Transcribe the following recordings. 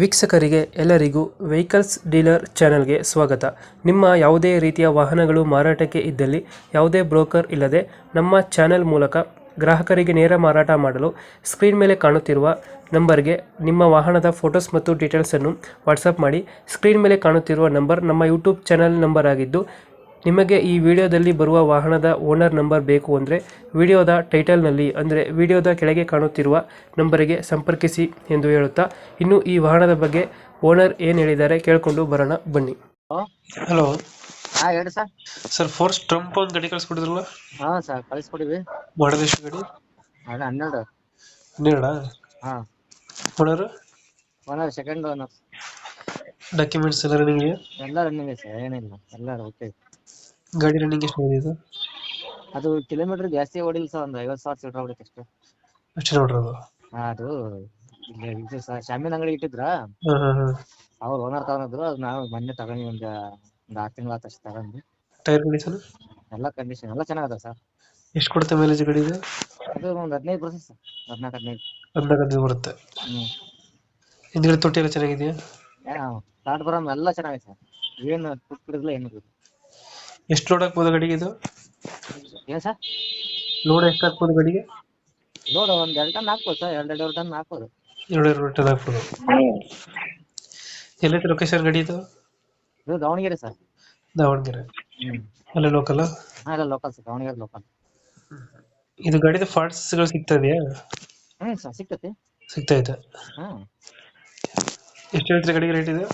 ವೀಕ್ಷಕರಿಗೆ ಎಲ್ಲರಿಗೂ vehicles dealer ಚಾನೆಲ್ಗೆ ಸ್ವಾಗತ. ನಿಮ್ಮ ಯಾವುದೇ ರೀತಿಯ ವಾಹನಗಳು ಮಾರಾಟಕ್ಕೆ ಇದ್ದಲ್ಲಿ ಯಾವುದೇ ಬ್ರೋಕರ್ ಇಲ್ಲದೆ ನಮ್ಮ ಚಾನೆಲ್ ಮೂಲಕ ಗ್ರಾಹಕರಿಗೆ ನೇರ ಮಾರಾಟ ಮಾಡಲು ಸ್ಕ್ರೀನ್ ಮೇಲೆ ಕಾಣುತ್ತಿರುವ ನಂಬರ್ಗೆ ನಿಮ್ಮ ವಾಹನದ ಫೋಟೋಸ್ ಮತ್ತು ಡೀಟೇಲ್ಸನ್ನು ವಾಟ್ಸಪ್ ಮಾಡಿ. ಸ್ಕ್ರೀನ್ ಮೇಲೆ ಕಾಣುತ್ತಿರುವ ನಂಬರ್ ನಮ್ಮ ಯೂಟ್ಯೂಬ್ ಚಾನೆಲ್ ನಂಬರ್ ಆಗಿದ್ದು, ನಿಮಗೆ ಈ ವಿಡಿಯೋದಲ್ಲಿ ಬರುವ ವಾಹನದ ಓನರ್ ನಂಬರ್ ಬೇಕು ಅಂದರೆ ವಿಡಿಯೋದ ಟೈಟಲ್ನಲ್ಲಿ ಅಂದರೆ ವಿಡಿಯೋದ ಕೆಳಗೆ ಕಾಣುತ್ತಿರುವ ನಂಬರಿಗೆ ಸಂಪರ್ಕಿಸಿ ಎಂದು ಹೇಳುತ್ತಾ, ಇನ್ನು ಈ ವಾಹನದ ಬಗ್ಗೆ ಓನರ್ ಏನು ಹೇಳಿದ್ದಾರೆ ಕೇಳಿಕೊಂಡು ಬರೋಣ ಬನ್ನಿ. ಹಲೋ. ಹಲೋ ಹಾ ಹೇಳಿ ಸರ್. ಸರ್, ಫೋರ್ಸ್ ಟ್ರಂಪ್ ಒಂದು ಗಾಡಿ ಕಳಿಸ್ಕೊಡಿದ್ರಲ್ಲ, ಹಾ ಸರ್ ಕಳಿಸ್ಕೊಡಿವಿ. ಮಾಡಲ್ ಎಷ್ಟು ಗಾಡಿ? ಅದ 12. 12? ಹಾ owner? Owner second owner. Documents ಎಲ್ಲ ರನ್ನಿಂಗ್ ಇದೆಯಾ? ಎಲ್ಲ ರನ್ನಿಂಗ್ ಐತೆ ಸರ್, ಏನಿಲ್ಲ ಎಲ್ಲ ಓಕೆ. ಗಾಡಿ ರನ್ನಿಂಗ್ ಎಷ್ಟು ಆಗಿದೆ? ಅದು ಕಿಲೋಮೀಟರ್ ಜಾಸ್ತಿ ಓಡಿಲ್ಲ ಸರ್, ಒಂದು 50,000 ಚಿಲ್ಲರೆ ಹೊಡಿತೆ ಅಷ್ಟೇ. ಅಷ್ಟೇ ನೋಡ್ರದು? ಹಾ ಅದು ಇಲ್ಲಿ ಇದು ಸರ್ ಶಾಮಿನ್ ಅಂಗಡಿ ಇಟ್ಟಿದ್ರ, ಹಾಂ ಹಾಂ ಹಾಂ. ಅವ್ರು ಓನರ್ ತಗೊಂಡಿದ್ರು. ಅದು ನಾವು ಮೊನ್ನೆ ತಗೊಂಡು ಒಂದು 6 ತಿಂಗಳು ಆತ ಅಷ್ಟೇ ತಗೊಂಡು. Tyre condition? ಎಲ್ಲ ಕಂಡೀಷನ್ ಎಲ್ಲ ಚೆನ್ನಾಗದ ಸರ್. ಎಷ್ಟು ಕೊಡುತ್ತೆ ಮೈಲೇಜ್ ಗಾಡಿ ಇದು? ಅದು ಒಂದು 15 ಬರುತ್ತೆ ಸರ್, 14-15. 14 ಬರುತ್ತೆ. ಹ್ಮ್. ಹಿಂದ್ಗಡೆ ತೊಟ್ಟಿ ಎಲ್ಲ ಚೆನ್ನಾಗಿದೆಯಾ? ಪ್ಲಾಟ್ಫಾರ್ಮ್ ಎಲ್ಲ ಚೆನ್ನಾಗಿದೆ ಸರ್, ಏನು ತುಕ್ಕು ಹಿಡಿದಿಲ್ಲ ಏನು ಇಲ್ಲ. ಎಷ್ಟು ಲೋಡ್ ಹಾಕ್ಬೋದು ಗಾಡಿಗೆ ಇದು? ಏನ್ ಸರ್? ಲೋಡ್ ಎಷ್ಟು ಹಾಕ್ಬೋದು ಗಾಡಿಗೆ? ಲೋಡ್ ಒಂದ್ 2 ಟನ್ ಹಾಕ್ಬೋದು ಸರ್, 2.5 ಟನ್ ಹಾಕ್ಬೋದು. 2 ಟನ್ ಹಾಕ್ಬೋದು. ಎಲ್ಲೈತೆ ಲೊಕೇಶನ್ ಗಾಡಿ ಇದು? ಇದು ದಾವಣಗೆರೆ ಸರ್. ದಾವಣಗೆರೆ? ಹ್ಮ್. ಅಲ್ಲೇ ಲೋಕಲ್? ಹಾ ಎಲ್ಲ ಲೋಕಲ್ ಸರ್, ದಾವಣಗೆರೆ ಲೋಕಲ್. ಇದು ಗಾಡಿದ ಪಾರ್ಟ್ಸ್ಗಳು ಸಿಗ್ತಾ ಇದೆಯಾ? ಸರ್ ಸಿಗ್ತತಿ. ಸಿಗ್ತಾ ಇದೆ? ಹ್ಮ್. ಎಷ್ಟು ಹೇಳ್ತೀರಿ ಗಾಡಿಗೆ ರೇಟ್ ಇದು?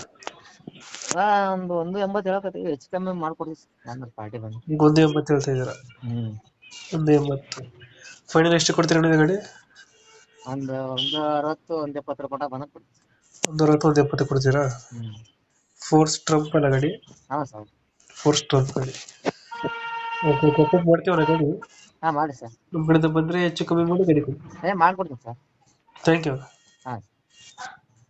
ಒಂದು 80 ಹೇಳಕತ್ತೀವಿ, ಹೆಚ್ಚು ಕಮ್ಮಿ ಮಾಡ್ಕೊಡ್ತೀವಿ ಸರ್ ಪಾರ್ಟಿ ಬಂದು. ಈಗ 1.80 ಹೇಳ್ತಾ ಇದ್ದೀರಾ? ಹ್ಮ್. 1.80 ಫೈನಲ್ ಎಷ್ಟು ಕೊಡ್ತೀರಾ ನೀವು ಗಾಡಿ? ಒಂದು 60, 70 ರೂಪಾಯಿ ಬಂದ ಕೊಡ್ತೀವಿ. 160, 170 ಕೊಡ್ತೀರಾ? ಹ್ಮ್. ಫೋರ್ಸ್ ಟ್ರಂಪ್ ಅಲ್ಲ ಗಾಡಿ? ಹಾ ಸರ್. ಫೋರ್ಸ್ ಟ್ರಂಪ್ ಗಾಡಿ. ಓಕೆ, ಸಪೋರ್ಟ್ ಮಾಡ್ತೀವಲ್ಲ ಗಾಡಿ? ಹಾ ಮಾಡಿ ಸರ್. ನಮ್ಮ ಕಡೆಯಿಂದ ಬಂದರೆ ಹೆಚ್ಚು ಕಮ್ಮಿ ಮಾಡಿ ಗಾಡಿ ಕೊಡಿ. ಮಾಡ್ಕೊಡ್ತೀನಿ ಸರ್. Thank you. ಹಾ.